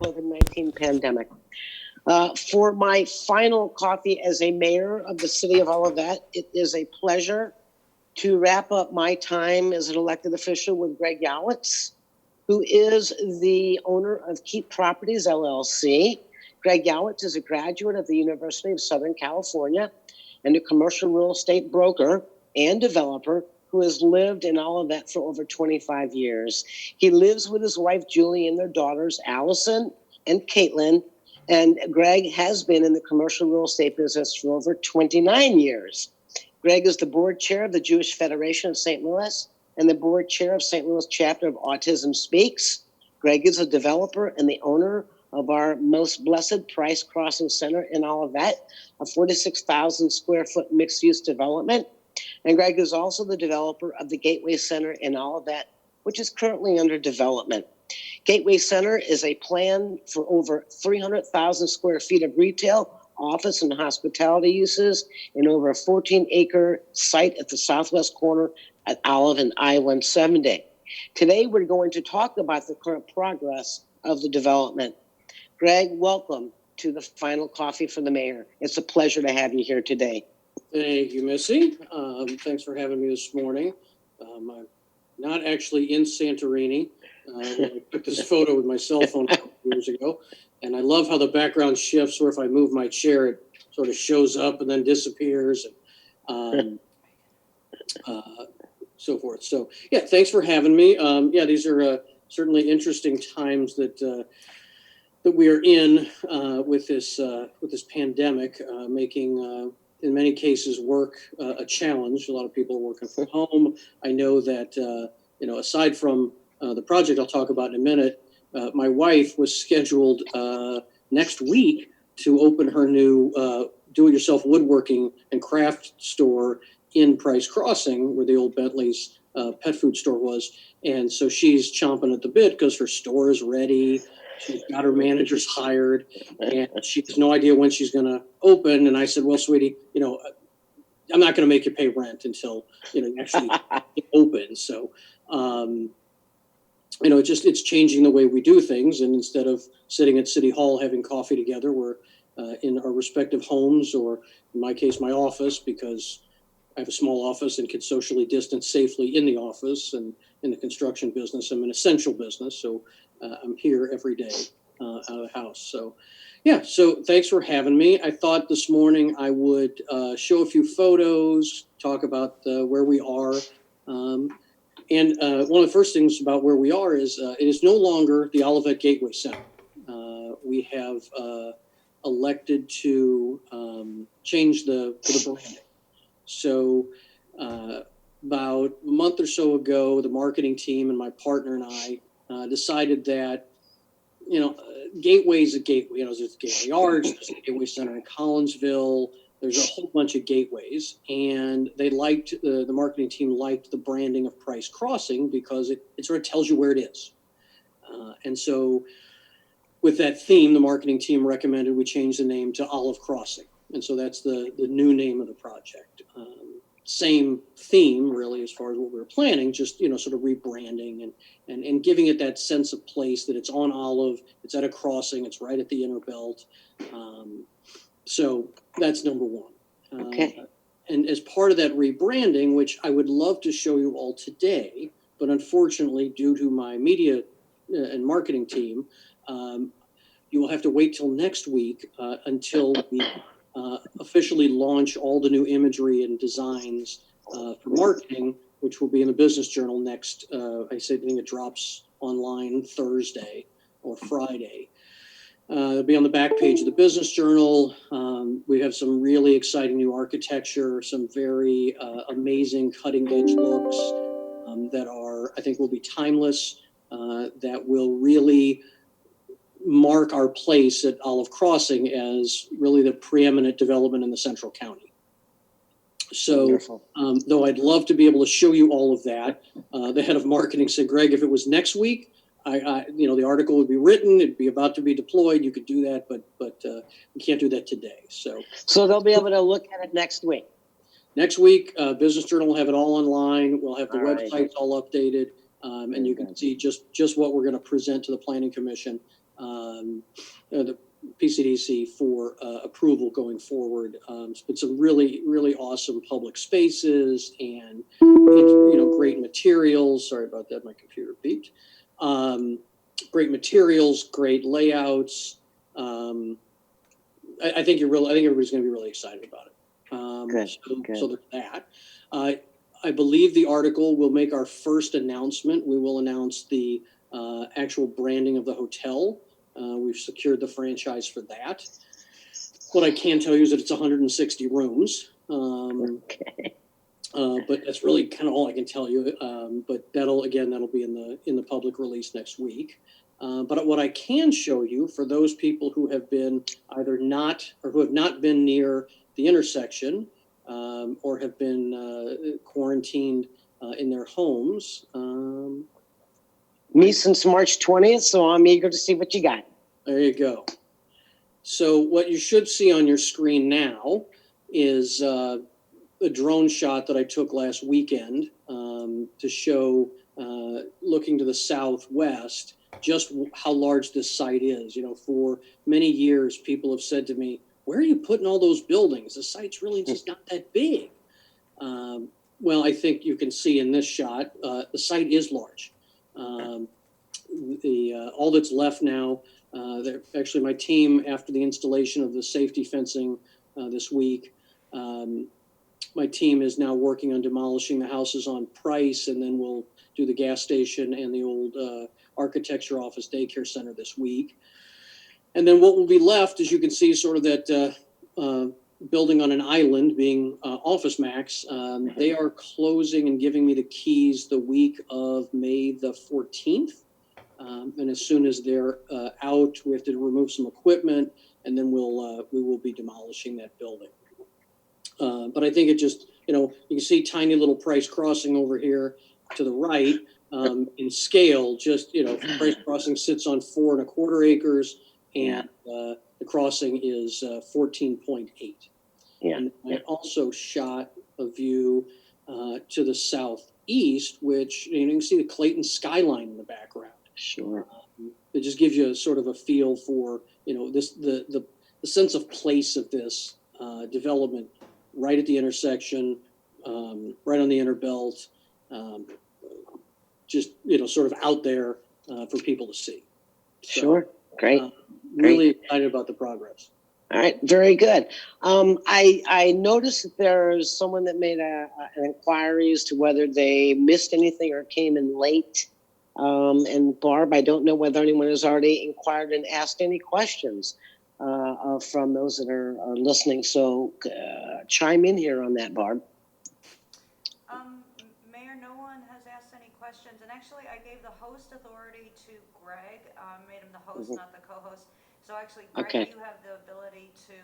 COVID-19 pandemic. For my final coffee as a mayor of the city of Olivet, it is a pleasure to wrap up my time as an elected official with Greg Yowitz, who is the owner of Keep Properties, LLC. Greg Yowitz is a graduate of the University of Southern California and a commercial real estate broker and developer who has lived in Olivet for over 25 years. He lives with his wife, Julie, and their daughters, Allison and Caitlin. And Greg has been in the commercial real estate business for over 29 years. Greg is the board chair of the Jewish Federation of St. Louis and the board chair of St. Louis chapter of Autism Speaks. Greg is a developer and the owner of our Most Blessed Price Crossing Center in Olivet, a 46,000 square foot mixed use development. And Greg is also the developer of the Gateway Center in Olivet, which is currently under development. Gateway Center is a plan for over 300,000 square feet of retail, office, and hospitality uses in over a 14-acre site at the southwest corner at Olive and I-170. Today, we're going to talk about the current progress of the development. Greg, welcome to the final coffee for the mayor. It's a pleasure to have you here today. Thank you, Missy. Thanks for having me this morning. I'm not actually in Santorini. I took this photo with my cell phone a couple years ago, and I love how the background shifts, or if I move my chair, it sort of shows up and then disappears, and so forth. So, yeah, thanks for having me. Yeah, these are certainly interesting times that we are in with this pandemic, making in many cases work a challenge. A lot of people are working from home. I know that aside from the project I'll talk about in a minute, my wife was scheduled next week to open her new do-it-yourself woodworking and craft store in Price Crossing, where the old Bentley's pet food store was. And so she's chomping at the bit because her store is ready. She's got her managers hired, and she has no idea when she's going to open. And I said, well, sweetie, I'm not going to make you pay rent until, you actually open. So, it's changing the way we do things. And instead of sitting at City Hall having coffee together, we're in our respective homes, or in my case, my office, because I have a small office and can socially distance safely in the office. And in the construction business, I'm an essential business. So I'm here every day out of the house. So, yeah, so thanks for having me. I thought this morning I would show a few photos, talk about where we are. And one of the first things about where we are is it is no longer the Olivet Gateway Center. We have elected to change the branding. So about a month or so ago, the marketing team and my partner and I decided that, Gateway is a gateway. There's Gateway Arts, there's a Gateway Center in Collinsville. There's a whole bunch of gateways, and they liked the marketing team liked the branding of Price Crossing because it sort of tells you where it is. And so, with that theme, the marketing team recommended we change the name to Olive Crossing, and so that's the new name of the project. Same theme, really, as far as what we were planning, just, sort of rebranding and giving it that sense of place that it's on Olive, it's at a crossing, it's right at the inner belt. So that's number one. Okay. And as part of that rebranding, which I would love to show you all today, but unfortunately, due to my media and marketing team, you will have to wait till next week until we officially launch all the new imagery and designs for marketing, which will be in the Business Journal next. I think it drops online Thursday or Friday. It'll be on the back page of the Business Journal. We have some really exciting new architecture, some very amazing cutting edge looks that I think will be timeless, that will really mark our place at Olive Crossing as really the preeminent development in the Central County. So, though I'd love to be able to show you all of that, the head of marketing said, Greg, if it was next week, the article would be written, it'd be about to be deployed. You could do that, but we can't do that today. So they'll be able to look at it next week. Next week, Business Journal will have it all online. We'll have the websites all updated, and you can see just what we're going to present to the Planning Commission the PCDC for approval going forward. But some really, really awesome public spaces and, great materials. Sorry about that, my computer beeped. Great materials, great layouts. I think everybody's going to be really excited about it. Good. So there's that. I believe the article will make our first announcement. We will announce the actual branding of the hotel. We've secured the franchise for that. What I can tell you is that it's 160 rooms. Okay. But that's really kind of all I can tell you. But that'll be in the public release next week. But what I can show you for those people who have been either not or who have not been near the intersection or have been quarantined in their homes. Me since March 20th, so I'm eager to see what you got. There you go. So what you should see on your screen now is a drone shot that I took last weekend to show, looking to the southwest, just how large this site is. For many years, people have said to me, where are you putting all those buildings? The site's really just not that big. Well, I think you can see in this shot, the site is large. All that's left now, actually my team, after the installation of the safety fencing this week, my team is now working on demolishing the houses on Price, and then we'll do the gas station and the old architecture office daycare center this week. And then what will be left, as you can see, sort of that building on an island being Office Max. They are closing and giving me the keys the week of May the 14th. And as soon as they're out, we have to remove some equipment, and then we will be demolishing that building. But I think it just, you can see tiny little Price Crossing over here to the right. In scale, just, Price Crossing sits on 4.25 acres, and the crossing is 14.8. Yeah. And I also shot a view to the southeast, which you can see the Clayton skyline in the background. Sure. It just gives you sort of a feel for the sense of place of this development, right at the intersection, right on the inner belt, just sort of out there for people to see. So, sure. Great. Really excited about the progress. All right, very good. I noticed that there's someone that made an inquiry as to whether they missed anything or came in late. And Barb, I don't know whether anyone has already inquired and asked any questions from those that are listening. So chime in here on that, Barb. Mayor, no one has asked any questions. And actually, I gave the host authority to Greg, made him the host, not the co-host. So actually, Greg, you have the ability to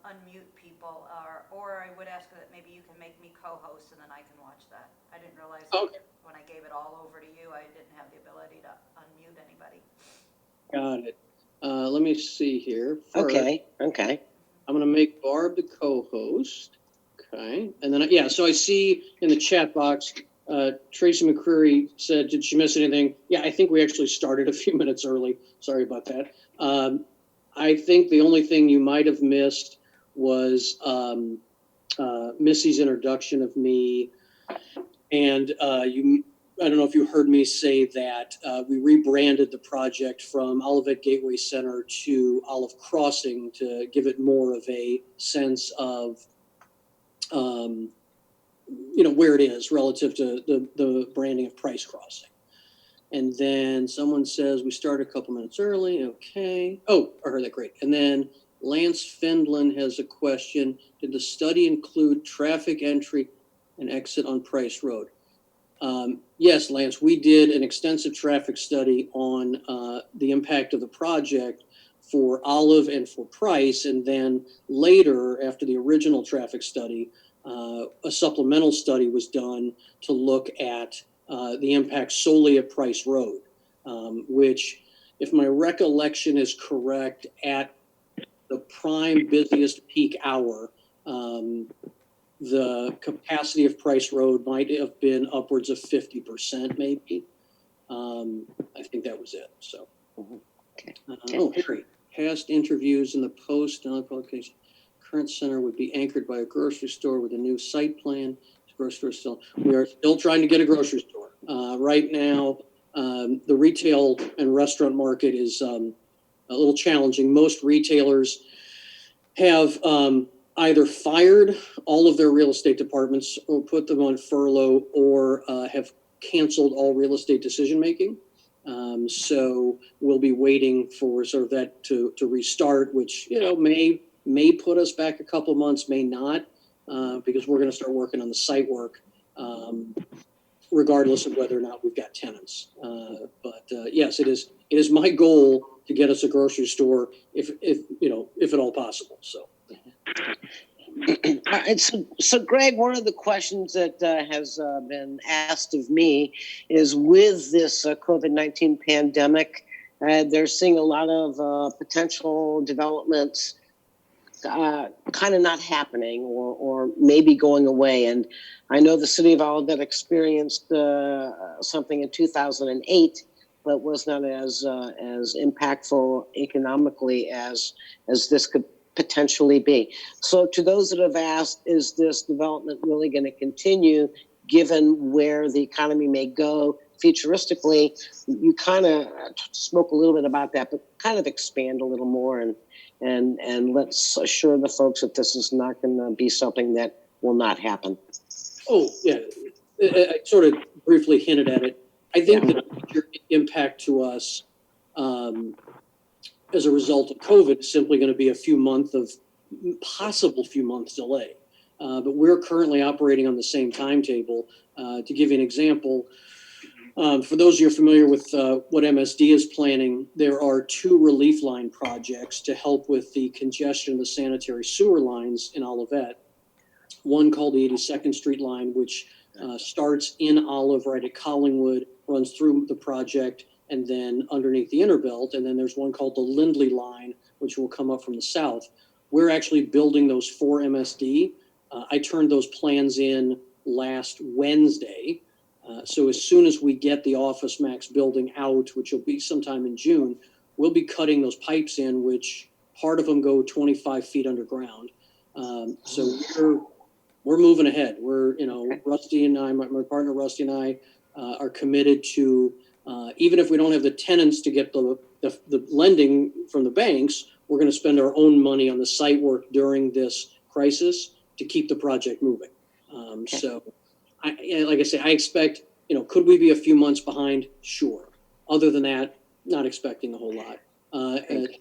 unmute people, or I would ask that maybe you can make me co-host and then I can watch that. I didn't realize that when I gave it all over to you, I didn't have the ability to unmute anybody. Got it. Let me see here. First, Okay. I'm going to make Barb the co-host. Okay. And then, so I see in the chat box, Tracy McCreary said, did she miss anything? Yeah, I think we actually started a few minutes early. Sorry about that. I think the only thing you might have missed was Missy's introduction of me. And I don't know if you heard me say that we rebranded the project from Olivet Gateway Center to Olive Crossing to give it more of a sense of where it is relative to the branding of Price Crossing. And then someone says we started a couple minutes early. Okay. Oh, I heard that. Great. And then Lance Fendlin has a question. Did the study include traffic entry and exit on Price Road? Yes, Lance, we did an extensive traffic study on the impact of the project for Olive and for Price. And then later, after the original traffic study, a supplemental study was done to look at the impact solely at Price Road, which, if my recollection is correct, at the prime busiest peak hour, the capacity of Price Road might have been upwards of 50%, maybe. I think that was it. So, Okay. oh, Harry, past interviews in the Post and other publications. Current center would be anchored by a grocery store with a new site plan. Grocery store we are still trying to get a grocery store. Right now, the retail and restaurant market is a little challenging. Most retailers have either fired all of their real estate departments or put them on furlough or have canceled all real estate decision making. So we'll be waiting for sort of that to restart, which, you know, may put us back a couple months, may not, because we're going to start working on the site work, regardless of whether or not we've got tenants. But yes, it is my goal to get us a grocery store if at all possible. So. All right, so Greg, one of the questions that has been asked of me is with this COVID-19 pandemic, they're seeing a lot of potential developments kind of not happening or maybe going away. And I know the city of Olivet experienced something in 2008, but was not as impactful economically as this could potentially be. So to those that have asked, is this development really going to continue given where the economy may go futuristically? You kind of spoke a little bit about that, but kind of expand a little more and let's assure the folks that this is not going to be something that will not happen. Oh, yeah. I sort of briefly hinted at it. I think the major impact to us as a result of COVID is simply going to be a possible few months delay. But we're currently operating on the same timetable. To give you an example, for those of you familiar with what MSD is planning, there are 2 relief line projects to help with the congestion of the sanitary sewer lines in Olivet. One called the 82nd Street line, which starts in Olive right at Collingwood, runs through the project, and then underneath the Interbelt. And then there's one called the Lindley line, which will come up from the south. We're actually building those for MSD. I turned those plans in last Wednesday. So as soon as we get the Office Max building out, which will be sometime in June, we'll be cutting those pipes in, which part of them go 25 feet underground. So we're moving ahead. We're, Rusty and I, my partner Rusty and I, are committed to, even if we don't have the tenants to get the lending from the banks, we're going to spend our own money on the site work during this crisis to keep the project moving. So, like I say, I expect, could we be a few months behind? Sure. Other than that, not expecting a whole lot.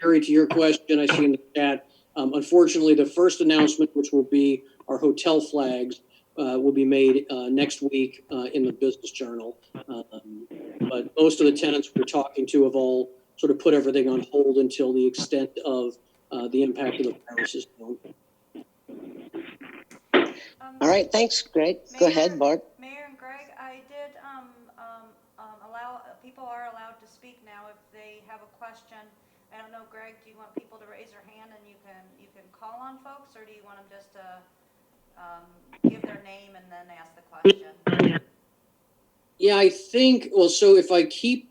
Harry, to your question, I see in the chat, unfortunately, the first announcement, which will be our hotel flags, will be made next week in the Business Journal. But most of the tenants we're talking to have all sort of put everything on hold until the extent of the impact of the virus is known. All right, thanks, Greg. Go ahead, Bart. Mayor and Greg, I did allow, people are allowed to speak now if they have a question. I don't know, Greg, do you want people to raise their hand and you can call on folks, or do you want them just to give their name and then ask the question? Yeah, I think, well, so if I keep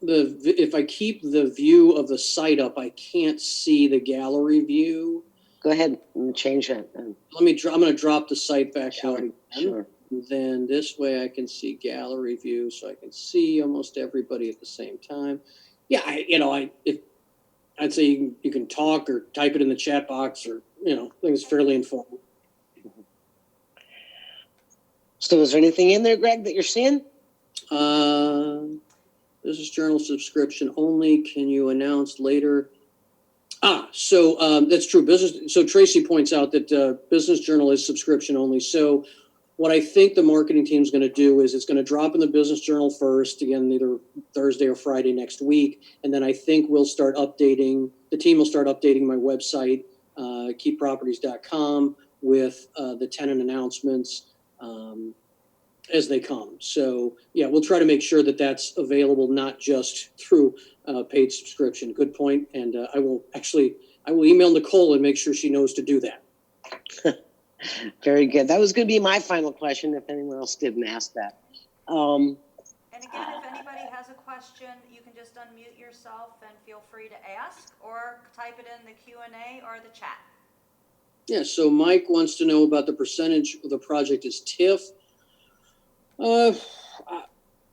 the view of the site up, I can't see the gallery view. Go ahead and change that. I'm going to drop the site back out again. Sure. And then this way I can see gallery view, so I can see almost everybody at the same time. Yeah, I'd say you can talk or type it in the chat box, or I think it's fairly informal. So is there anything in there, Greg, that you're seeing? Business Journal subscription only. Can you announce later? So that's true. So Tracy points out that Business Journal is subscription only. So what I think the marketing team is going to do is it's going to drop in the Business Journal first, again, either Thursday or Friday next week. And then I think the team will start updating my website, keyproperties.com, with the tenant announcements as they come. So yeah, we'll try to make sure that that's available, not just through paid subscription. Good point. And I will email Nicole and make sure she knows to do that. Very good. That was going to be my final question if anyone else didn't ask that. And And again, if anybody has a question, you can just unmute yourself and feel free to ask, or type it in the Q&A or the chat. Yeah, so Mike wants to know about the percentage of the project is TIF.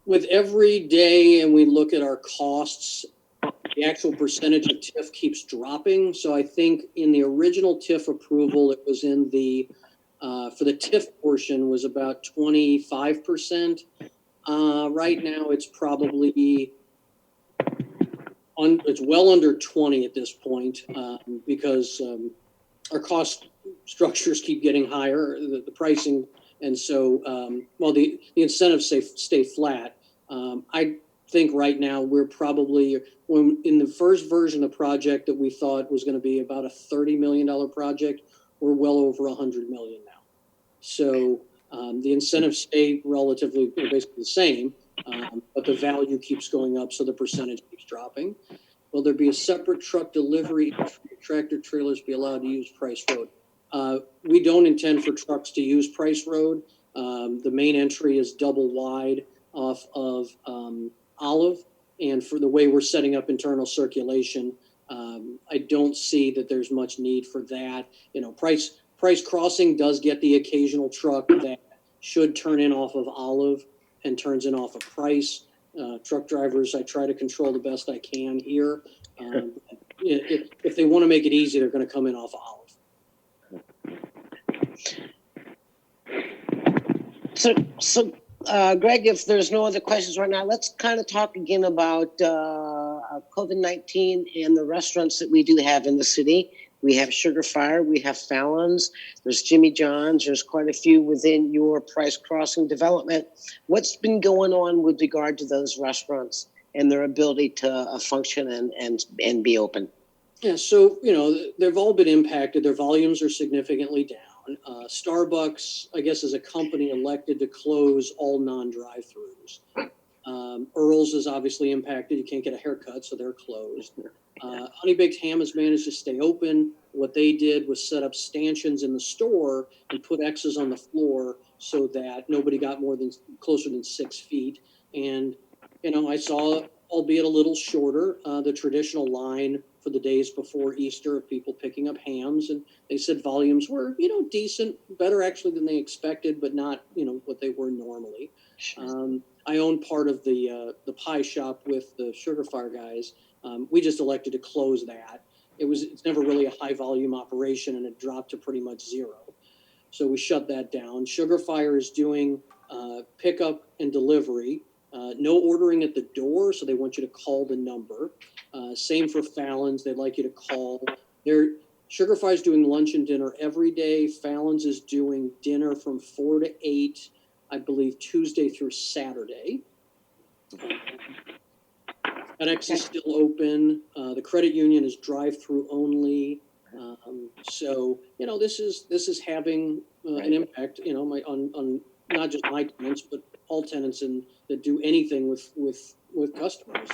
With every day and we look at our costs, the actual percentage of TIF keeps dropping. So I think in the original TIF approval, it was in the, for the TIF portion was about 25%. Right now it's probably, it's well under 20 at this point, because our cost structures keep getting higher, the pricing. And so, while the incentives stay flat, I think right now we're probably, when in the first version of the project that we thought was going to be about a $30 million project, we're well over 100 million now. So the incentives stay relatively basically the same, but the value keeps going up, so the percentage keeps dropping. Will there be a separate truck delivery if tractor trailers be allowed to use Price Road? We don't intend for trucks to use Price Road. The main entry is double wide off of Olive, and for the way we're setting up internal circulation, I don't see that there's much need for that. You know, Price Crossing does get the occasional truck that should turn in off of Olive and turns in off of Price. Truck drivers, I try to control the best I can here. If they want to make it easy, they're going to come in off of Olive. So Greg, if there's no other questions right now, let's kind of talk again about COVID-19 and the restaurants that we do have in the city. We have Sugar Fire, we have Fallon's, there's Jimmy John's, there's quite a few within your Price Crossing development. What's been going on with regard to those restaurants and their ability to function and be open? Yeah, so, you know, they've all been impacted. Their volumes are significantly down. Starbucks, I guess, as a company, elected to close all non-drive-thrus. Earl's is obviously impacted. You can't get a haircut, so they're closed. Honey Baked Ham has managed to stay open. What they did was set up stanchions in the store and put X's on the floor so that nobody got closer than 6 feet. And, you know, I saw, albeit a little shorter, the traditional line for the days before Easter of people picking up hams. And they said volumes were, you know, decent, better actually than they expected, but not, you know, what they were normally. I own part of the pie shop with the Sugar Fire guys. We just elected to close that. It's never really a high volume operation, and it dropped to pretty much zero. So we shut that down. Sugar Fire is doing pickup and delivery. No ordering at the door, so they want you to call the number. Same for Fallon's. They'd like you to call. Sugar Fire is doing lunch and dinner every day. Fallon's is doing dinner from 4 to 8, I believe, Tuesday through Saturday. FedEx is still open. The credit union is drive-through only. So, you know, this is having an impact, you know, on not just my tenants, but all tenants that do anything with customers.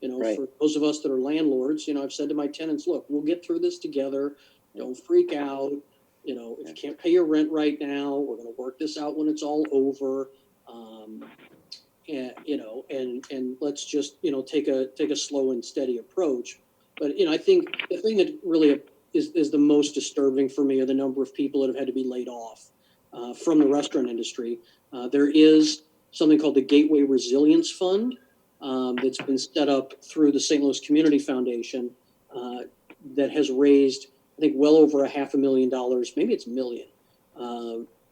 You know, for those of us that are landlords, you know, I've said to my tenants, look, we'll get through this together. Don't freak out. You know, if you can't pay your rent right now, we're going to work this out when it's all over. And, you know, and let's just, you know, take a slow and steady approach. But, you know, I think the thing that really is the most disturbing for me are the number of people that have had to be laid off from the restaurant industry. There is something called the Gateway Resilience Fund that's been set up through the St. Louis Community Foundation that has raised, I think, well over $500,000, maybe it's $1 million,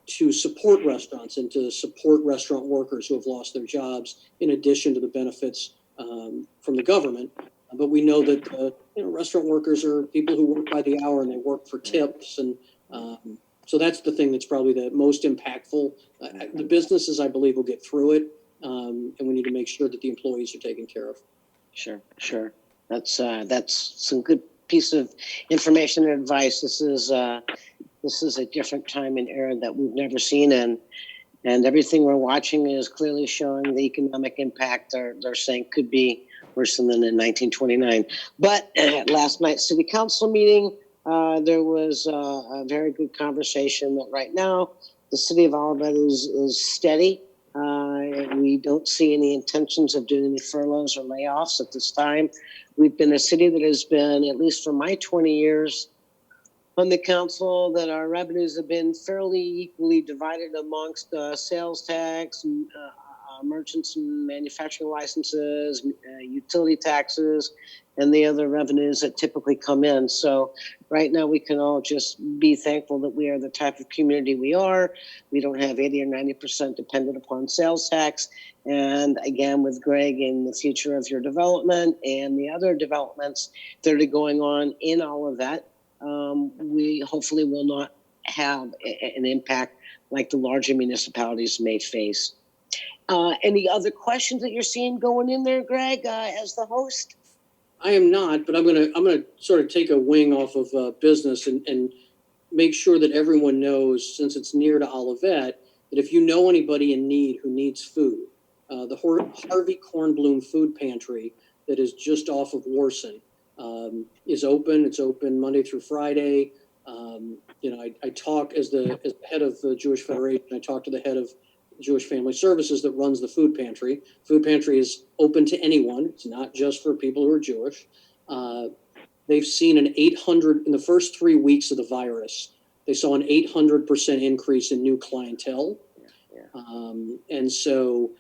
to support restaurants and to support restaurant workers who have lost their jobs, in addition to the benefits from the government. But we know that you know, restaurant workers are people who work by the hour and they work for tips, and so that's the thing that's probably the most impactful. The businesses, I believe, will get through it, and we need to make sure that the employees are taken care of. Sure. That's some good piece of information and advice. This is a different time and era that we've never seen, and everything we're watching is clearly showing the economic impact they're saying could be worse than in 1929. But at last night's city council meeting, there was a very good conversation that right now the city of Olivet is steady. We don't see any intentions of doing any furloughs or layoffs at this time. We've been a city that has been, at least for my 20 years on the council, that our revenues have been fairly equally divided amongst sales tax, merchants and manufacturing licenses, utility taxes, and the other revenues that typically come in. So right now we can all just be thankful that we are the type of community we are. We don't have 80 or 90% dependent upon sales tax. And again, with Greg and the future of your development and the other developments that are going on in all of that, we hopefully will not have an impact like the larger municipalities may face. Any other questions that you're seeing going in there, Greg, as the host? I am not, but I'm gonna sort of take a wing off of business and make sure that everyone knows, since it's near to Olivet, that if you know anybody in need who needs food, the Harvey Kornblum Food Pantry that is just off of Warson is open. It's open Monday through Friday. I talk as the head of the Jewish Federation. I talk to the head of Jewish Family Services that runs the food pantry. Food pantry is open to anyone. It's not just for people who are Jewish. They've seen an 800 in the first 3 weeks of the virus. They saw an 800% increase in new clientele, and so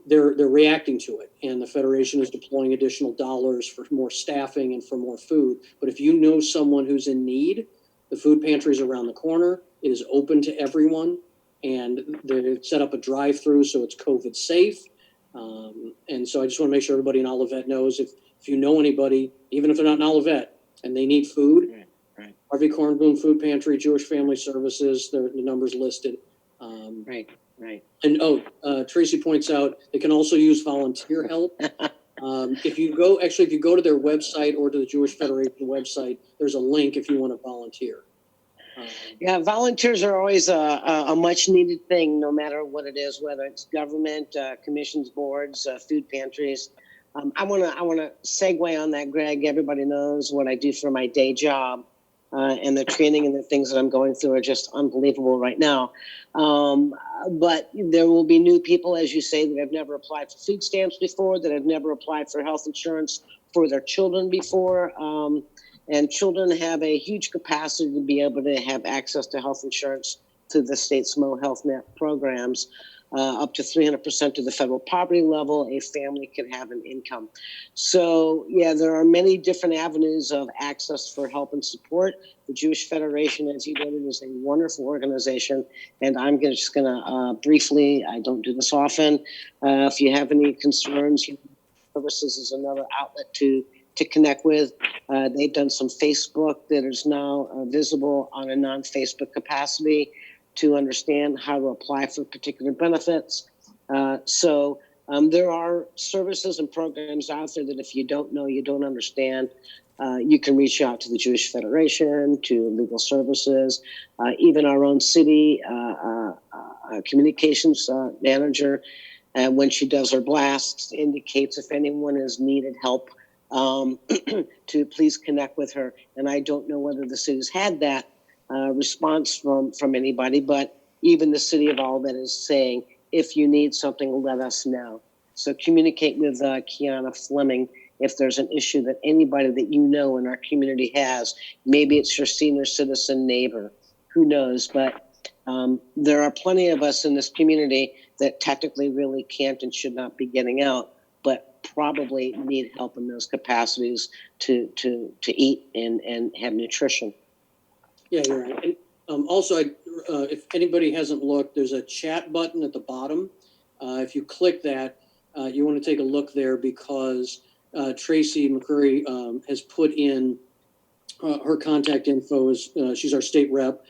they're reacting to it. And the Federation is deploying additional dollars for more staffing and for more food. But if you know someone who's in need, the food pantry is around the corner. It is open to everyone. And they set up a drive-through, so it's COVID safe. And so I just want to make sure everybody in Olivet knows, if you know anybody, even if they're not in Olivet, and they need food, right. Harvey Kornblum Food Pantry, Jewish Family Services, the number's listed. Right. And Tracy points out they can also use volunteer help. If you go to their website or to the Jewish Federation website, there's a link if you want to volunteer. Yeah, volunteers are always a much needed thing, no matter what it is, whether it's government, commissions, boards, food pantries. I want to segue on that, Greg. Everybody knows what I do for my day job, and the training and the things that I'm going through are just unbelievable right now. But there will be new people, as you say, that have never applied for food stamps before, that have never applied for health insurance for their children before. And children have a huge capacity to be able to have access to health insurance through the state's Mo Health Net programs. Up to 300% of the federal poverty level, a family can have an income. So, yeah, there are many different avenues of access for help and support. The Jewish Federation, as you noted, is a wonderful organization. And I'm just going to briefly, I don't do this often, if you have any concerns, services is another outlet to connect with. They've done some Facebook that is now visible on a non-Facebook capacity to understand how to apply for particular benefits. So there are services and programs out there that if you don't know, you don't understand, you can reach out to the Jewish Federation, to legal services, even our own city communications manager, when she does her blasts, indicates if anyone has needed help to please connect with her. And I don't know whether the city's had that response from anybody, but even the city of Olivet is saying, if you need something, let us know. So communicate with Kiana Fleming if there's an issue that anybody that you know in our community has. Maybe it's your senior citizen neighbor, who knows, but there are plenty of us in this community that technically really can't and should not be getting out, but probably need help in those capacities to eat and have nutrition. Yeah, you're right. And also, if anybody hasn't looked, there's a chat button at the bottom. If you click that, you want to take a look there, because Tracy McCurry has put in her contact info. She's our state rep.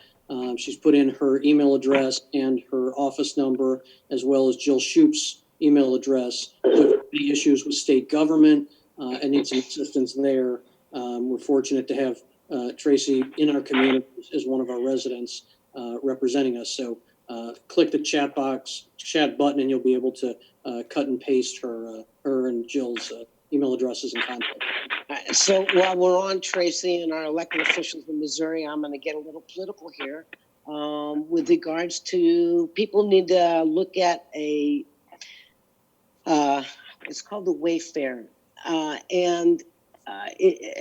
She's put in her email address and her office number, as well as Jill Shoup's email address. If any issues with state government and need some assistance there, we're fortunate to have Tracy in our community as one of our residents representing us. So click the chat button, and you'll be able to cut and paste her and Jill's email addresses and contact. So while we're on Tracy and our elected officials in Missouri, I'm going to get a little political here. with regards to people need to look at it's called the Wayfair.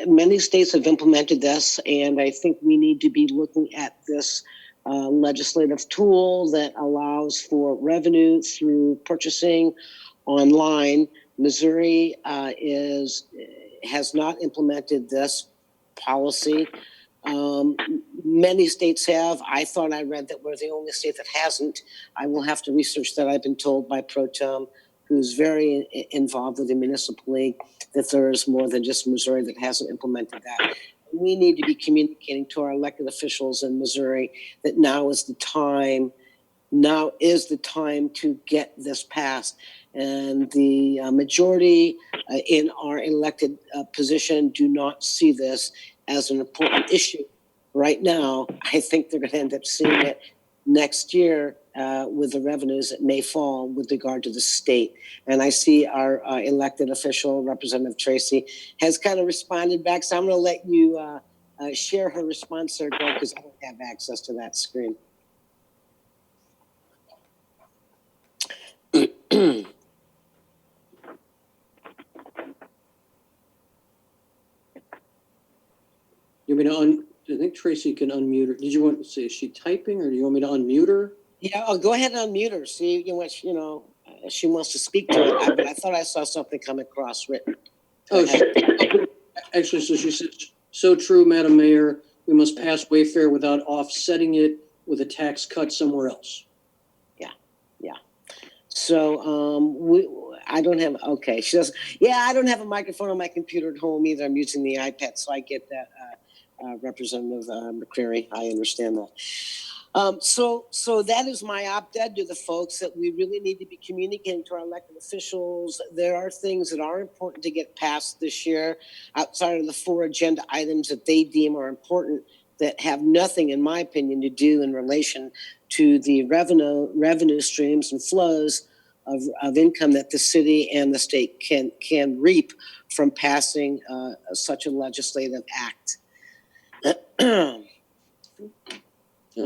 Many states have implemented this, and I think we need to be looking at this legislative tool that allows for revenue through purchasing online. Missouri has not implemented this policy. Many states have. I thought I read that we're the only state that hasn't. I will have to research that. I've been told by Pro Tem, who's very involved with the municipal league, that there is more than just Missouri that hasn't implemented that. We need to be communicating to our elected officials in Missouri that now is the time to get this passed. And the majority in our elected position do not see this as an important issue right now. I think they're going to end up seeing it next year with the revenues that may fall with regard to the state. And I see our elected official, Representative Tracy, has kind of responded back. So I'm going to let you share her response there, Greg, because I don't have access to that screen. You want me to I think Tracy can unmute her. Did you want to say, is she typing, or do you want me to unmute her? Yeah, I'll go ahead and unmute her. See, she wants to speak to it. But I thought I saw something come across written. Actually, so she said, so true, Madam Mayor. We must pass Wayfair without offsetting it with a tax cut somewhere else. Yeah. So I don't have. Okay, she does. Yeah, I don't have a microphone on my computer at home either. I'm using the iPad, so I get that. Representative McCreary, I understand that. So that is my op-ed to the folks, that we really need to be communicating to our elected officials. There are things that are important to get passed this year outside of the 4 agenda items that they deem are important, that have nothing, in my opinion, to do in relation to the revenue streams and flows of income that the city and the state can reap from passing such a legislative act.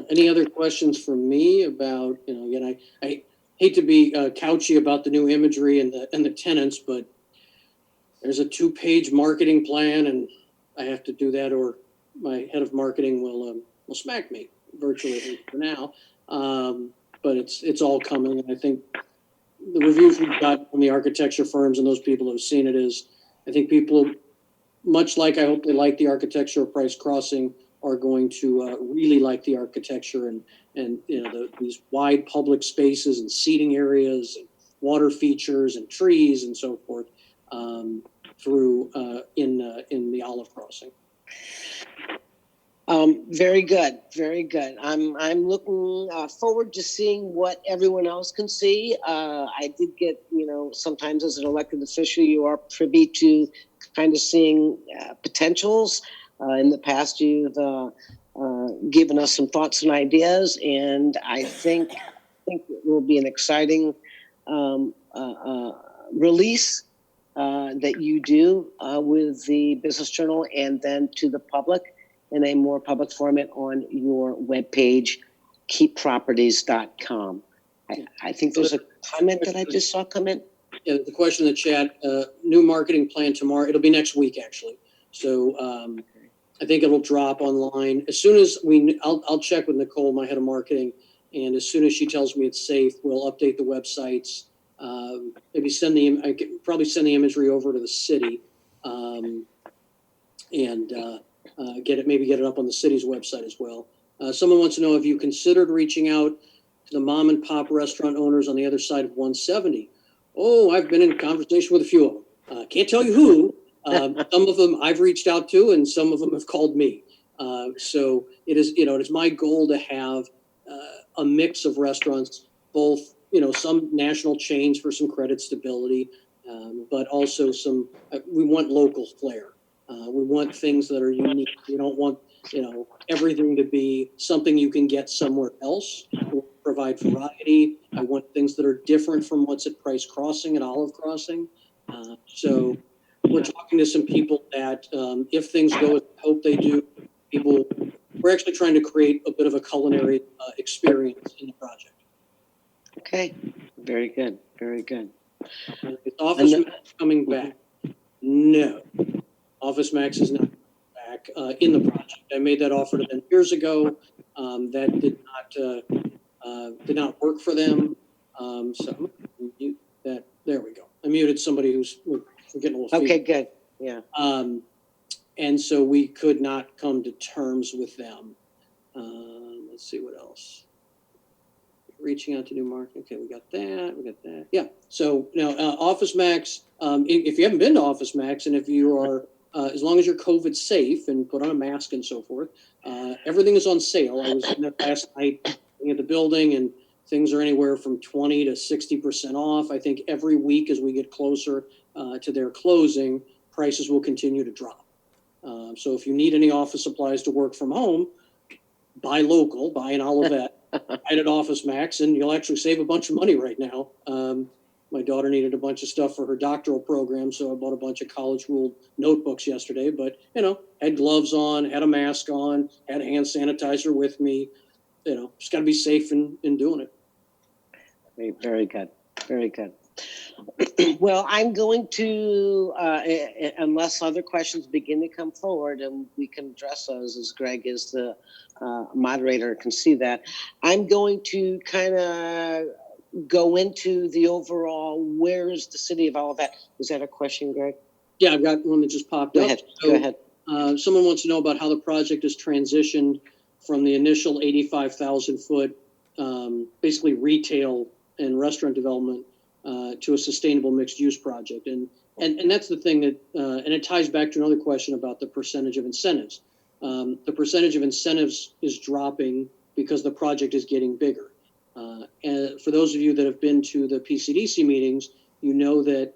Any other questions for me about, again, I hate to be couchy about the new imagery and the tenants, but there's a 2-page marketing plan, and I have to do that, or my head of marketing will smack me virtually for now. But it's all coming, and I think the reviews we've got from the architecture firms and those people who have seen it is, I think people, much like I hope they like the architecture of Price Crossing, are going to really like the architecture and these wide public spaces and seating areas and water features and trees and so forth through in the Olive Crossing. Very good, very good. I'm looking forward to seeing what everyone else can see. I did get, sometimes as an elected official, you are privy to kind of seeing potentials. In the past, you've given us some thoughts and ideas, and I think it will be an exciting release that you do with the Business Journal and then to the public in a more public format on your webpage, keepproperties.com. I think there's a comment that I just saw come in. Yeah, the question in the chat, new marketing plan tomorrow. It'll be next week, actually. So I think it'll drop online as soon as I'll check with Nicole, my head of marketing, and as soon as she tells me it's safe, we'll update the websites. Maybe I could probably send the imagery over to the city, and get it up on the city's website as well. Someone wants to know, have you considered reaching out to the mom and pop restaurant owners on the other side of 170? Oh, I've been in conversation with a few of them. Can't tell you who. Some of them I've reached out to, and some of them have called me. So it is my goal to have a mix of restaurants, both, some national chains for some credit stability, but also we want local flair. We want things that are unique. We don't want, everything to be something you can get somewhere else. We'll provide variety. I want things that are different from what's at Price Crossing and Olive Crossing. So we're talking to some people that if things go as I hope they do, people we're actually trying to create a bit of a culinary experience in the project. Okay, very good, very good. Is Office And Max coming back? No, Office Max is not back in the project. I made that offer to them years ago. That did not work for them. So I'm gonna mute that. There we go. I muted somebody who's we're getting a little Okay, feedback. good, yeah. And so we could not come to terms with them. Let's see what else. Reaching out to new market. Okay, we got that. We got that. Yeah. So now Office Max. If you haven't been to Office Max, and if you are, as long as you're COVID safe and put on a mask and so forth, everything is on sale. I was in there last night looking at the building, and things are anywhere from 20 to 60% off. I think every week as we get closer to their closing, prices will continue to drop. So if you need any office supplies to work from home, buy local, buy an Olivet, buy it at Office Max, and you'll actually save a bunch of money right now. My daughter needed a bunch of stuff for her doctoral program, so I bought a bunch of college-ruled notebooks yesterday. But, had gloves on, had a mask on, had a hand sanitizer with me. Just got to be safe in doing it. Very good, very good. Well, I'm going to, unless other questions begin to come forward, and we can address those as Greg is the moderator, can see that. I'm going to kind of go into the overall, where is the city of Olivet? Was that a question, Greg? Yeah, I've got one that just popped Go up. ahead, So, go ahead. Someone wants to know about how the project has transitioned from the initial 85,000 foot, basically retail and restaurant development to a sustainable mixed use project. And that's the thing that, and it ties back to another question about the percentage of incentives. The percentage of incentives is dropping because the project is getting bigger. And for those of you that have been to the PCDC meetings, you know that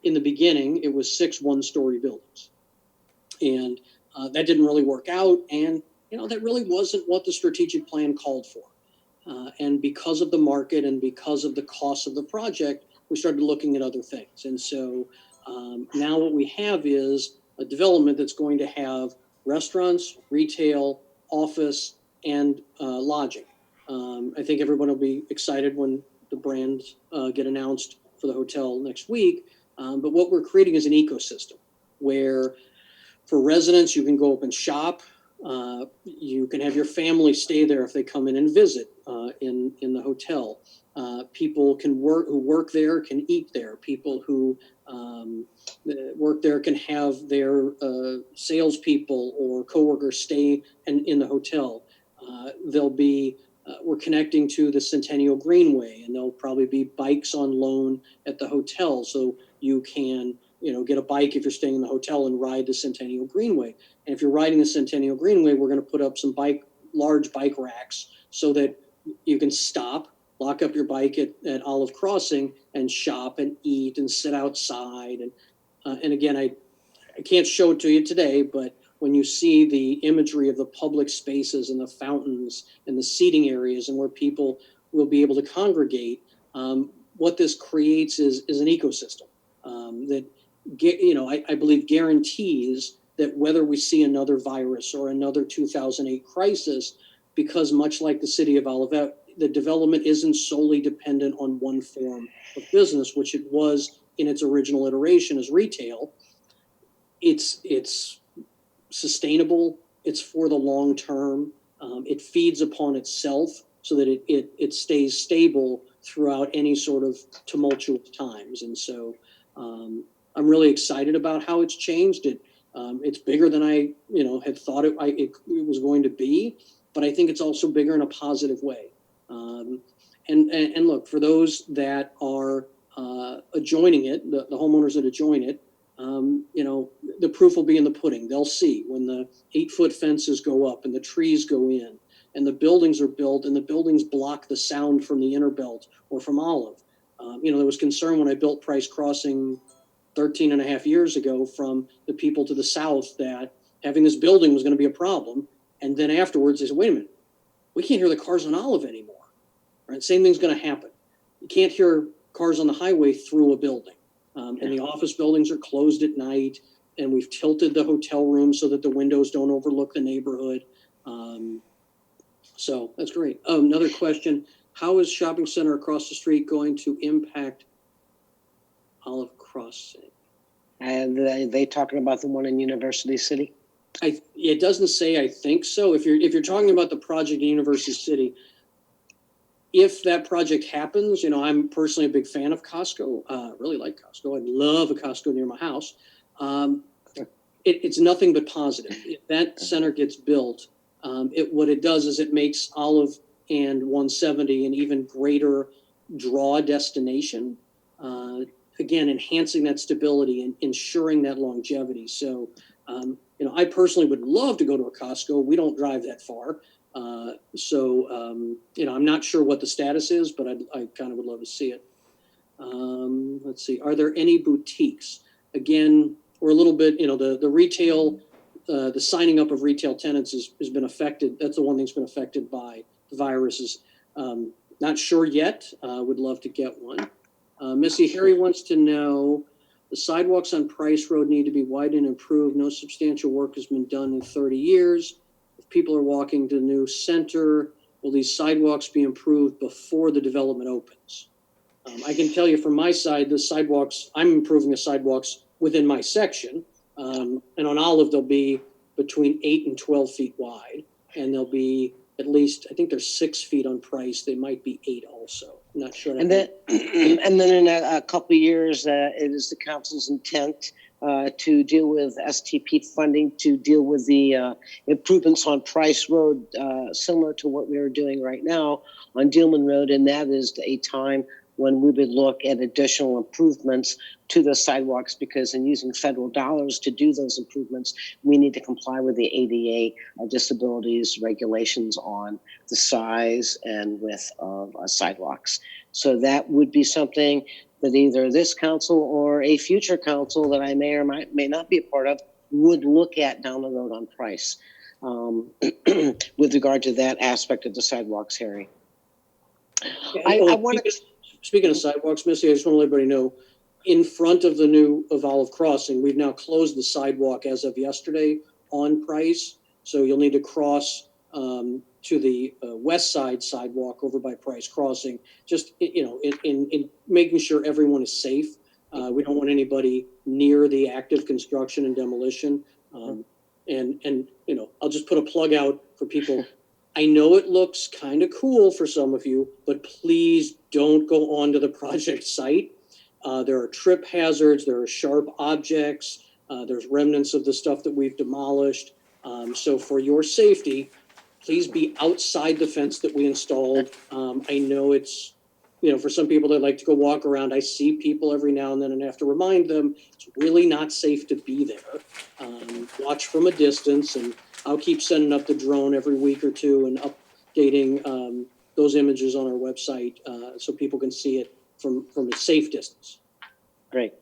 in the beginning, it was 6 one-story buildings. And that didn't really work out. And, that really wasn't what the strategic plan called for. And because of the market and because of the cost of the project, we started looking at other things. And so now what we have is a development that's going to have restaurants, retail, office, and lodging. I think everyone will be excited when the brands get announced for the hotel next week. But what we're creating is an ecosystem where for residents, you can go up and shop. You can have your family stay there if they come in and visit in the hotel. People who work there can eat there. People who work there can have their salespeople or coworkers stay in the hotel. We're connecting to the Centennial Greenway, and there'll probably be bikes on loan at the hotel, so you can get a bike if you're staying in the hotel and ride the Centennial Greenway. And if you're riding the Centennial Greenway, we're going to put up some large bike racks so that you can stop, lock up your bike at Olive Crossing and shop and eat and sit outside. And again, I can't show it to you today, but when you see the imagery of the public spaces and the fountains and the seating areas and where people will be able to congregate, what this creates is an ecosystem that I believe guarantees that whether we see another virus or another 2008 crisis, because much like the city of Olivet, the development isn't solely dependent on one form of business, which it was in its original iteration as retail. It's sustainable. It's for the long term. It feeds upon itself so that it stays stable throughout any sort of tumultuous times. And so I'm really excited about how it's changed. It's bigger than I had thought it was going to be, but I think it's also bigger in a positive way. And look, for those that are adjoining it, the homeowners that adjoin it, the proof will be in the pudding. They'll see when the 8-foot fences go up and the trees go in and the buildings are built and the buildings block the sound from the inner belt or from Olive. There was concern when I built Price Crossing 13 and a half years ago from the people to the south that having this building was going to be a problem. And then afterwards they said, wait a minute, we can't hear the cars on Olive anymore. Right? Same thing's going to happen. You can't hear cars on the highway through a building. And the office buildings are closed at night, and we've tilted the hotel rooms so that the windows don't overlook the neighborhood. So that's great. Another question: how is shopping center across the street going to impact Olive Crossing? And they talking about the one in University City? It doesn't say. I think so. If you're talking about the project in University City, if that project happens, I'm personally a big fan of Costco. Really like Costco. I'd love a Costco near my house. It's nothing but positive. If that center gets built, what it does is it makes Olive and 170 an even greater draw destination. Again, enhancing that stability and ensuring that longevity. So, I personally would love to go to a Costco. We don't drive that far. I'm not sure what the status is, but I kind of would love to see it. Let's see. Are there any boutiques? Again, we're a little bit, the retail, the signing up of retail tenants has been affected. That's the one thing's been affected by the viruses. Not sure yet. Would love to get one. Missy Harry wants to know, the sidewalks on Price Road need to be widened and improved. No substantial work has been done in 30 years. If people are walking to the new center, will these sidewalks be improved before the development opens? I can tell you from my side, the sidewalks, I'm improving the sidewalks within my section. And on Olive, they'll be between 8 and 12 feet wide. And they'll be at least, I think they're 6 feet on Price. They might be 8 also. I'm not sure. And then in a couple of years, it is the council's intent to deal with STP funding to deal with the improvements on Price Road, similar to what we are doing right now on Dealman Road. And that is a time when we would look at additional improvements to the sidewalks, because in using federal dollars to do those improvements, we need to comply with the ADA disabilities regulations on the size and width of sidewalks. So that would be something that either this council or a future council that I may or may not be a part of would look at down the road on Price, with regard to that aspect of the sidewalks, Harry. I want to. Speaking of sidewalks, Missy, I just want to let everybody know, in front of of Olive Crossing, we've now closed the sidewalk as of yesterday on Price. So you'll need to cross to the west side sidewalk over by Price Crossing, just, in making sure everyone is safe. We don't want anybody near the active construction and demolition. I'll just put a plug out for people. I know it looks kind of cool for some of you, but please don't go onto the project site. There are trip hazards, there are sharp objects, there's remnants of the stuff that we've demolished. So for your safety, please be outside the fence that we installed. I know it's, for some people that like to go walk around, I see people every now and then and have to remind them it's really not safe to be there. Watch from a distance, and I'll keep sending up the drone every week or two and updating those images on our website so people can see it from a safe distance. Great.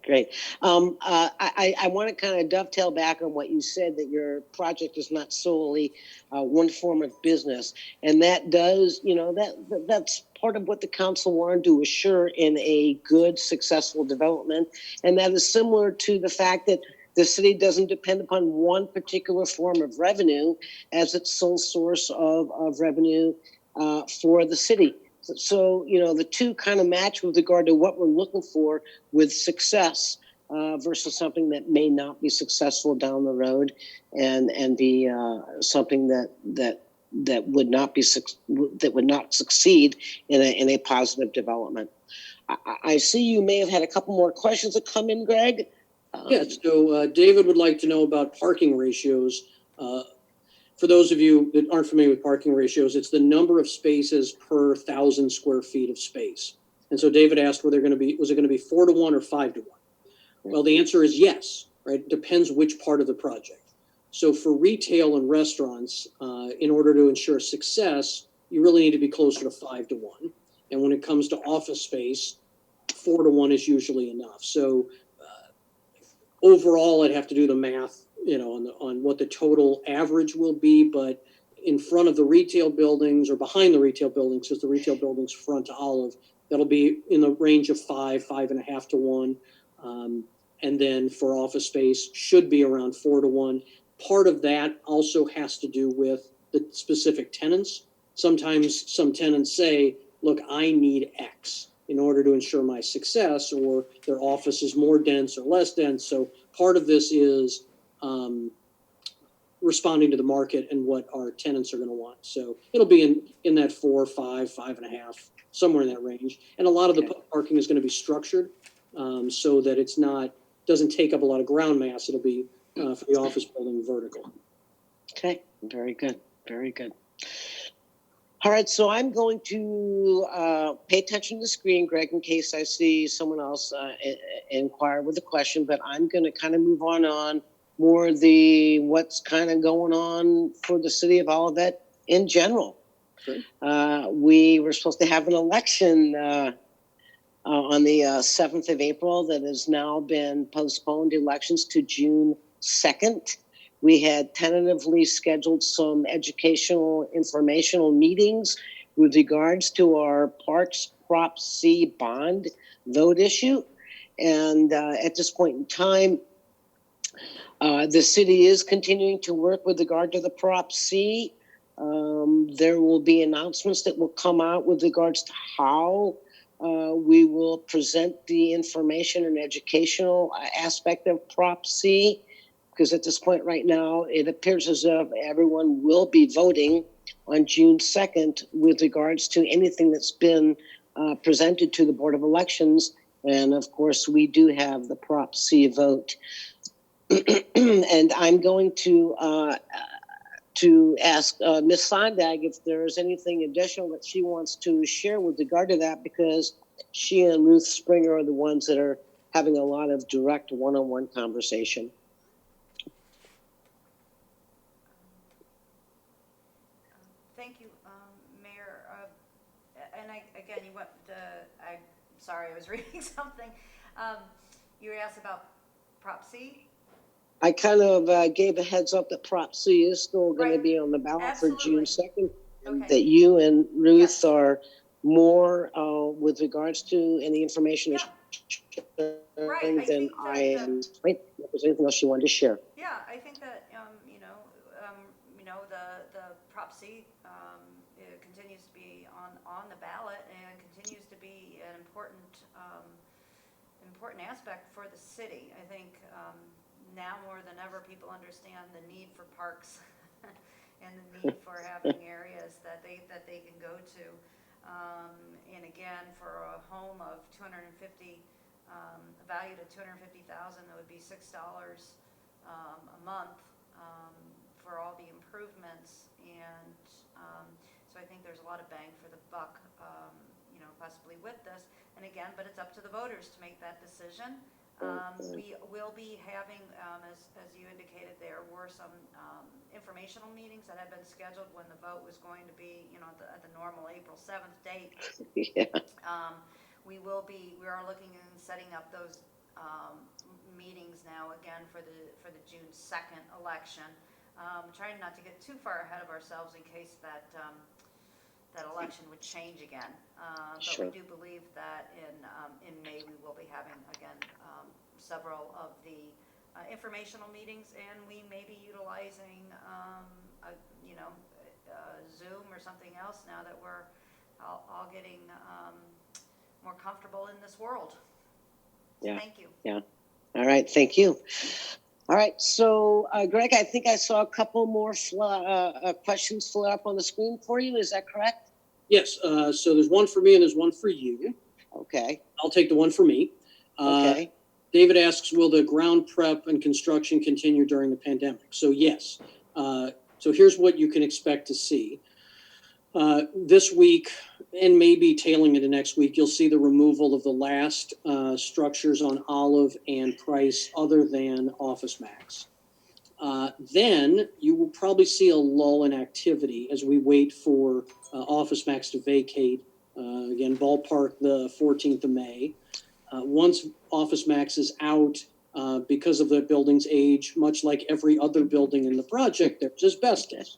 I want to kind of dovetail back on what you said, that your project is not solely one form of business, and that does, that's part of what the council wanted to assure in a good, successful development, and that is similar to the fact that the city doesn't depend upon one particular form of revenue as its sole source of revenue for the city. So, the two kind of match with regard to what we're looking for with success versus something that may not be successful down the road and be something that would not succeed in a positive development. I see you may have had a couple more questions that come in, Greg. So David would like to know about parking ratios. For those of you that aren't familiar with parking ratios, it's the number of spaces per 1,000 square feet of space. And so David asked, was it going to be 4 to 1 or 5 to 1? Well, the answer is yes, right? It depends which part of the project. So for retail and restaurants, in order to ensure success, you really need to be closer to 5 to 1. And when it comes to office space, 4 to 1 is usually enough. So overall, I'd have to do the math, on what the total average will be, but in front of the retail buildings or behind the retail buildings, because the retail buildings front to Olive, that'll be in the range of 5.5 to 1. And then for office space should be around 4 to 1. Part of that also has to do with the specific tenants. Sometimes some tenants say, look, I need X in order to ensure my success, or their office is more dense or less dense. So part of this is responding to the market and what our tenants are going to want. So it'll be in that 4, 5, 5.5, somewhere in that range. And a lot of the parking is going to be structured so that it's not, doesn't take up a lot of ground mass. It'll be for the office building vertical. Okay, very good, very good. All right, so I'm going to pay attention to the screen, Greg, in case I see someone else inquire with a question, but I'm going to kind of move on more the what's kind of going on for the city of Olivet in general. Sure. We were supposed to have an election on the 7th of April that has now been postponed, elections to June 2nd. We had tentatively scheduled some educational, informational meetings with regards to our Parks Prop C bond vote issue. And at this point in time, the city is continuing to work with regard to the Prop C. There will be announcements that will come out with regards to how we will present the information and educational aspect of Prop C. Because at this point right now, it appears as if everyone will be voting on June 2nd with regards to anything that's been presented to the Board of Elections. And of course, we do have the Prop C vote. And I'm going to ask Ms. Sondag if there's anything additional that she wants to share with regard to that, because she and Ruth Springer are the ones that are having a lot of direct one-on-one conversation. Thank you, Mayor. And again, you went, I'm sorry, I was reading something. You were asked about Prop C? I kind of gave a heads up that Prop C is still going to be on the ballot for June 2nd. Okay. That you and Ruth Yes. are more with regards to any information Right, I than think I that am. Right? If there's anything else you wanted to share. Yeah, I think that, the Prop C it continues to be on the ballot and continues to be an important aspect for the city. I think now more than ever, people understand the need for parks and the need for having areas that they can go to. And again, for a home of 250, valued at $250,000, that would be $6 a month for all the improvements. And so I think there's a lot of bang for the buck, possibly with this. And again, but it's up to the voters to make that decision. We will be having, as you indicated, there were some informational meetings that had been scheduled when the vote was going to be, at the normal April 7th date. Yeah. We are looking and setting up those meetings now again for the June 2nd election. Trying not to get too far ahead of ourselves in case that election would change again. Sure. But we do believe that in May we will be having again several of the informational meetings, and we may be utilizing Zoom or something else now that we're all getting more comfortable in this world. Yeah. Thank you. Yeah. All right. Thank you. All right. So, Greg, I think I saw a couple more questions float up on the screen for you. Is that correct? Yes. So there's one for me and there's one for you. Okay. I'll take the one for me. Okay. David asks, will the ground prep and construction continue during the pandemic? So yes. So here's what you can expect to see. This week, and maybe tailing into next week, you'll see the removal of the last structures on Olive and Price other than Office Max. Then you will probably see a lull in activity as we wait for Office Max to vacate. Again, ballpark the 14th of May. Once Office Max is out, because of the building's age, much like every other building in the project, there's asbestos.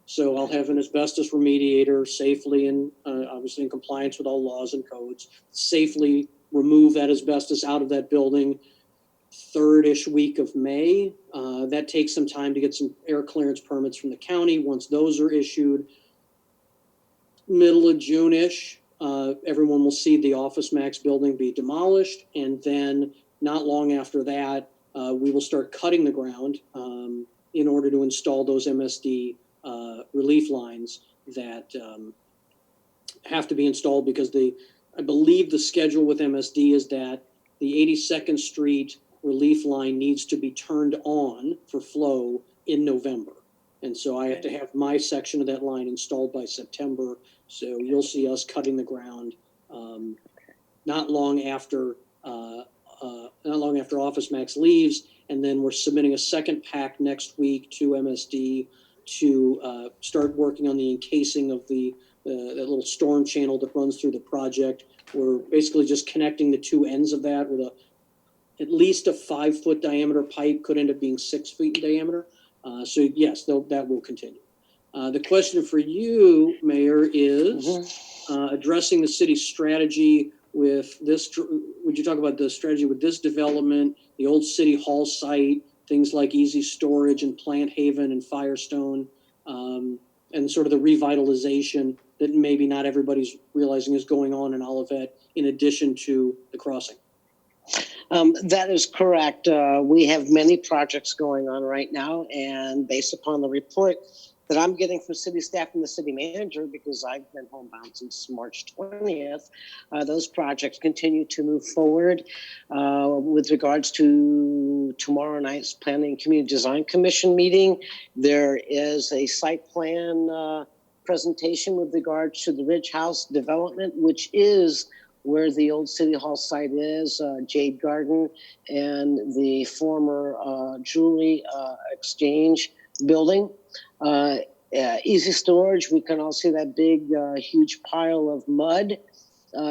So I'll have an asbestos remediator safely and obviously in compliance with all laws and codes, safely remove that asbestos out of that building, third-ish week of May. That takes some time to get some air clearance permits from the county. Once those are issued, middle of June-ish, everyone will see the Office Max building be demolished, and then not long after that, we will start cutting the ground in order to install those MSD relief lines that have to be installed because I believe the schedule with MSD is that the 82nd Street relief line needs to be turned on for flow in November. And so I have to have my section of that line installed by September. So you'll see us cutting the ground not long after Office Max leaves, and then we're submitting a second pack next week to MSD to start working on the encasing of that little storm channel that runs through the project. We're basically just connecting the two ends of that with at least a 5-foot diameter pipe, could end up being 6 feet in diameter. So yes, that will continue. The question for you, Mayor, is addressing the city's strategy with this. Would you talk about the strategy with this development, the old City Hall site, things like Easy Storage and Plant Haven and Firestone, and sort of the revitalization that maybe not everybody's realizing is going on in Olivet, in addition to the crossing? That is correct. We have many projects going on right now, and based upon the report that I'm getting from city staff and the city manager, because I've been homebound since March 20th, those projects continue to move forward. With regards to tomorrow night's Planning and Community Design Commission meeting, there is a site plan presentation with regards to the Ridge House development, which is where the old City Hall site is, Jade Garden, and the former jewelry exchange building. Easy Storage, we can all see that big, huge pile of mud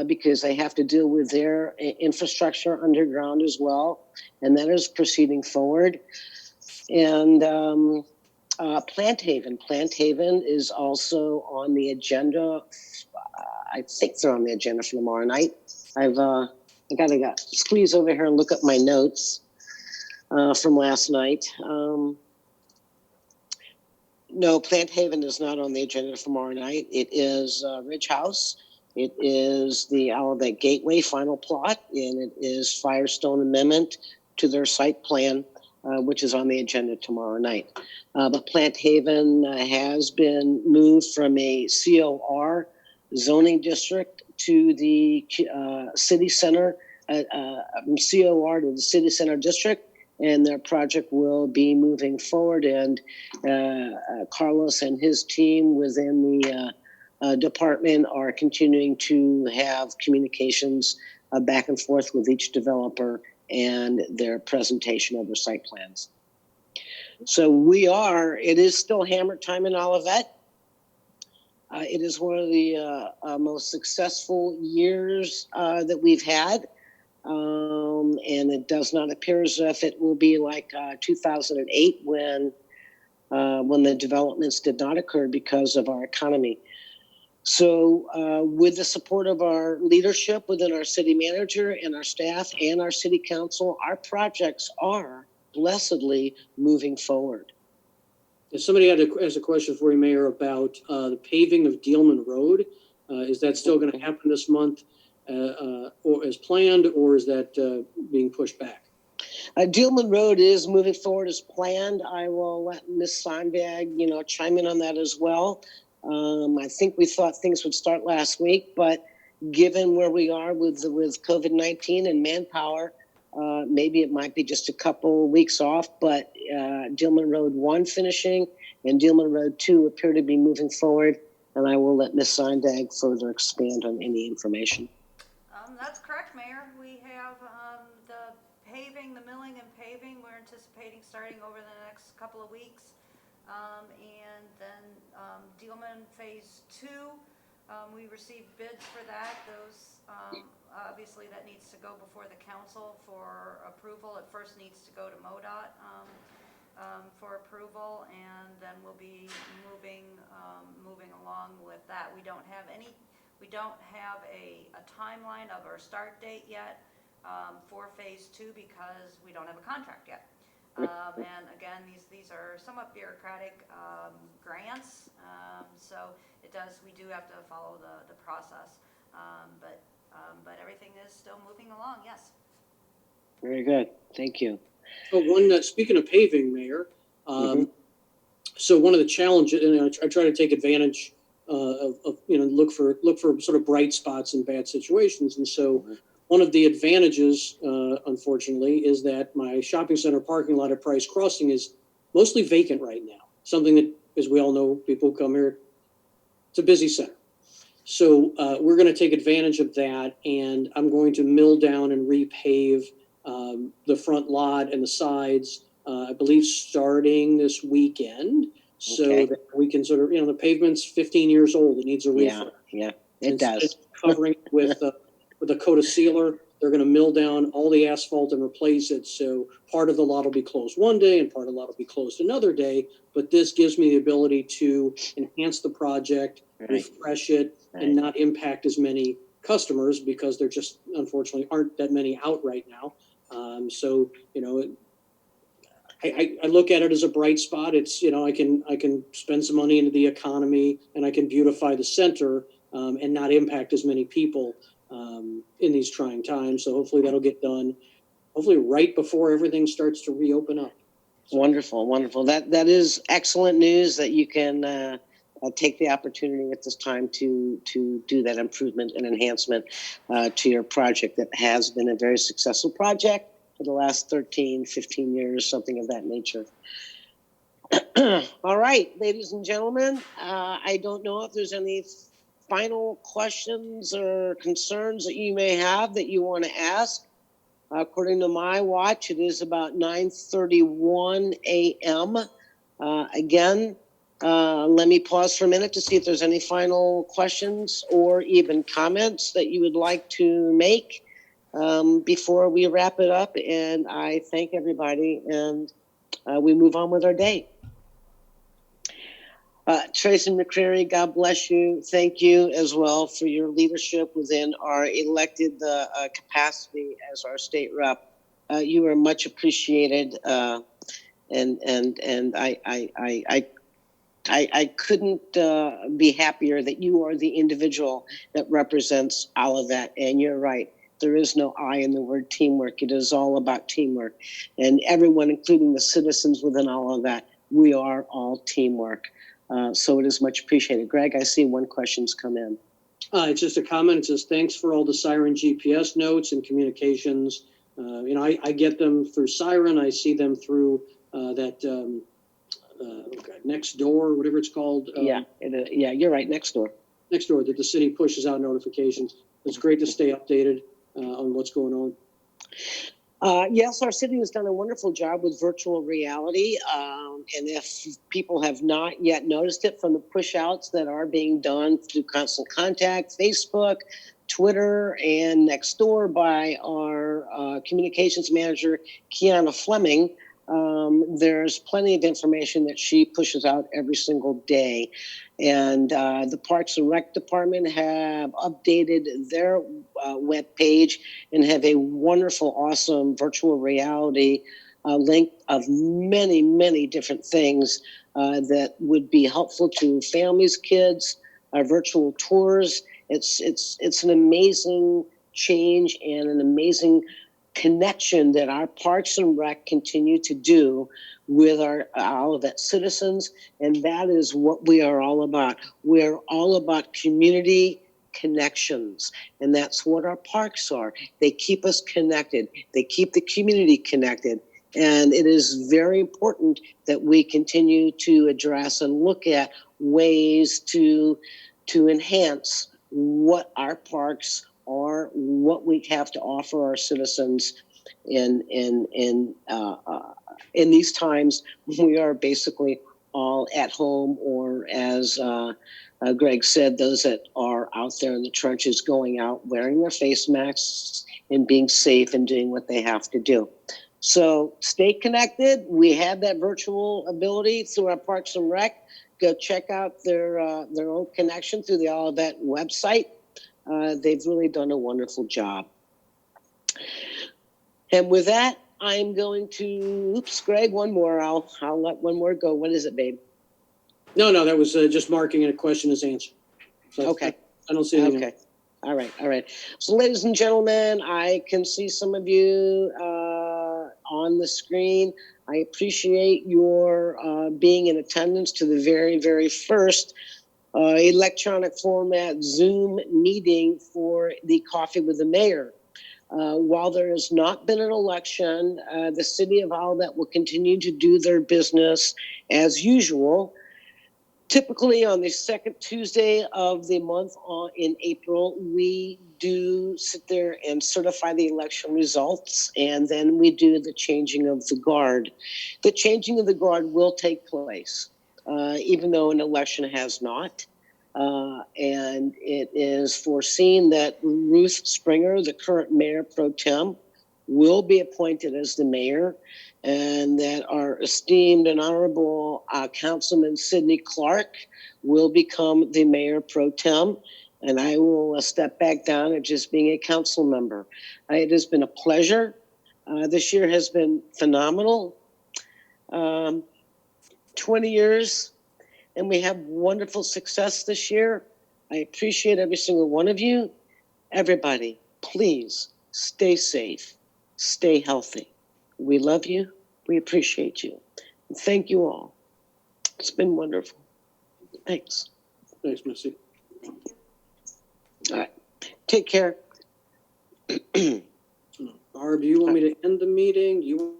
because they have to deal with their infrastructure underground as well, and that is proceeding forward. And Plant Haven is also on the agenda. I think they're on the agenda for tomorrow night. I got to squeeze over here and look up my notes from last night. No, Plant Haven is not on the agenda for tomorrow night. It is Ridge House. It is the Olivet Gateway final plot, and it is Firestone amendment to their site plan, which is on the agenda tomorrow night. But Plant Haven has been moved from a COR zoning district to the city center, from COR to the city center district, and their project will be moving forward. And Carlos and his team within the department are continuing to have communications back and forth with each developer and their presentation of their site plans. So it is still hammer time in Olivet. It is one of the most successful years that we've had. And it does not appear as if it will be like 2008 when the developments did not occur because of our economy. So with the support of our leadership within our city manager and our staff and our city council, our projects are blessedly moving forward. If somebody has a question for you, Mayor, about the paving of Dealman Road. Is that still going to happen this month or as planned, or is that being pushed back? Dealman Road is moving forward as planned. I will let Ms. Sondag, chime in on that as well. I think we thought things would start last week, but given where we are with COVID-19 and manpower, maybe it might be just a couple weeks off, but Dealman Road 1 finishing and Dealman Road 2 appear to be moving forward, and I will let Ms. Sondag further expand on any information. That's correct, Mayor. We have the milling and paving, we're anticipating starting over the next couple of weeks. And then Dealman Phase 2, we received bids for that. Those, obviously that needs to go before the council for approval. It first needs to go to MoDOT for approval, and then we'll be moving along with that. We don't have a timeline of our start date yet. for phase 2 because we don't have a contract yet. And again, these are somewhat bureaucratic grants, so we do have to follow the process. But everything is still moving along, yes. Very good. Thank you. Oh, speaking of paving, Mayor, so one of the challenges, and I try to take advantage of look for sort of bright spots in bad situations, and so one of the advantages, unfortunately, is that my shopping center parking lot at Price Crossing is mostly vacant right now. Something that, as we all know, people come here. It's a busy center. So we're going to take advantage of that, and I'm going to mill down and repave the front lot and the sides, I believe, starting this weekend, so that we can sort of, the pavement's 15 years old. It needs a refresh. Yeah, it does. Covering it with a coat of sealer. They're going to mill down all the asphalt and replace it. So part of the lot will be closed one day and part of the lot will be closed another day. But this gives me the ability to enhance the project, refresh it, and not impact as many customers, because there just unfortunately aren't that many out right now. So I look at it as a bright spot. It's, I can spend some money into the economy, and I can beautify the center and not impact as many people in these trying times. So hopefully that'll get done, hopefully right before everything starts to reopen up. So. Wonderful. That is excellent news that you can take the opportunity at this time to do that improvement and enhancement to your project that has been a very successful project for the last 13, 15 years, something of that nature. All right, ladies and gentlemen, I don't know if there's any final questions or concerns that you may have that you want to ask. According to my watch, it is about 9:31 a.m. Again, let me pause for a minute to see if there's any final questions or even comments that you would like to make before we wrap it up. And I thank everybody, and we move on with our day. Tracy McCreary, God bless you. Thank you as well for your leadership within our elected capacity as our state rep. You are much appreciated, and I couldn't be happier that you are the individual that represents all of that. And you're right. There is no I in the word teamwork. It is all about teamwork, and everyone, including the citizens within all of that, we are all teamwork. So it is much appreciated. Greg, I see one question's come in. It's just a comment. It says, thanks for all the Siren GPS notes and communications. I get them through Siren. I see them through Nextdoor, whatever it's called. Yeah, you're right, Nextdoor. Nextdoor, that the city pushes out notifications. It's great to stay updated on what's going on. Yes, our city has done a wonderful job with virtual reality. And if people have not yet noticed it, from the push outs that are being done through Constant Contact, Facebook, Twitter, and Nextdoor by our communications manager, Kiana Fleming, there's plenty of information that she pushes out every single day. And the Parks and Rec Department have updated their web page and have a wonderful, awesome virtual reality link of many, many different things that would be helpful to families, kids, virtual tours. It's an amazing change and an amazing connection that our Parks and Rec continue to do with our Olivet citizens, and that is what we are all about. We're all about community connections, and that's what our parks are. They keep us connected. They keep the community connected, and it is very important that we continue to address and look at ways to enhance what our parks are, what we have to offer our citizens in these times when we are basically all at home, or as Greg said, those that are out there in the trenches, going out, wearing their face masks and being safe and doing what they have to do. So stay connected. We have that virtual ability through our Parks and Rec. Go check out their own connection through the Olivet website. They've really done a wonderful job. And with that, I'm going to, oops, Greg, one more. I'll let one more go. What is it, babe? No, that was just marking a question as answered. So Okay. I don't see anything. Okay. All right. So, ladies and gentlemen, I can see some of you on the screen. I appreciate your being in attendance to the very, very first electronic format Zoom meeting for the Coffee with the Mayor. While there has not been an election, the city of Olivet will continue to do their business as usual. Typically on the second Tuesday of the month in April, we do sit there and certify the election results, and then we do the changing of the guard. The changing of the guard will take place, even though an election has not. And it is foreseen that Ruth Springer, the current mayor pro tem, will be appointed as the mayor, and that our esteemed and honorable Councilman Sidney Clark will become the mayor pro tem, and I will step back down at just being a council member. It has been a pleasure. This year has been phenomenal. 20 years, and we have wonderful success this year. I appreciate every single one of you. Everybody, please stay safe, stay healthy. We love you. We appreciate you. Thank you all. It's been wonderful. Thanks. Thanks, Missy. All right. Take care. Barb, do you want me to end the meeting? Do you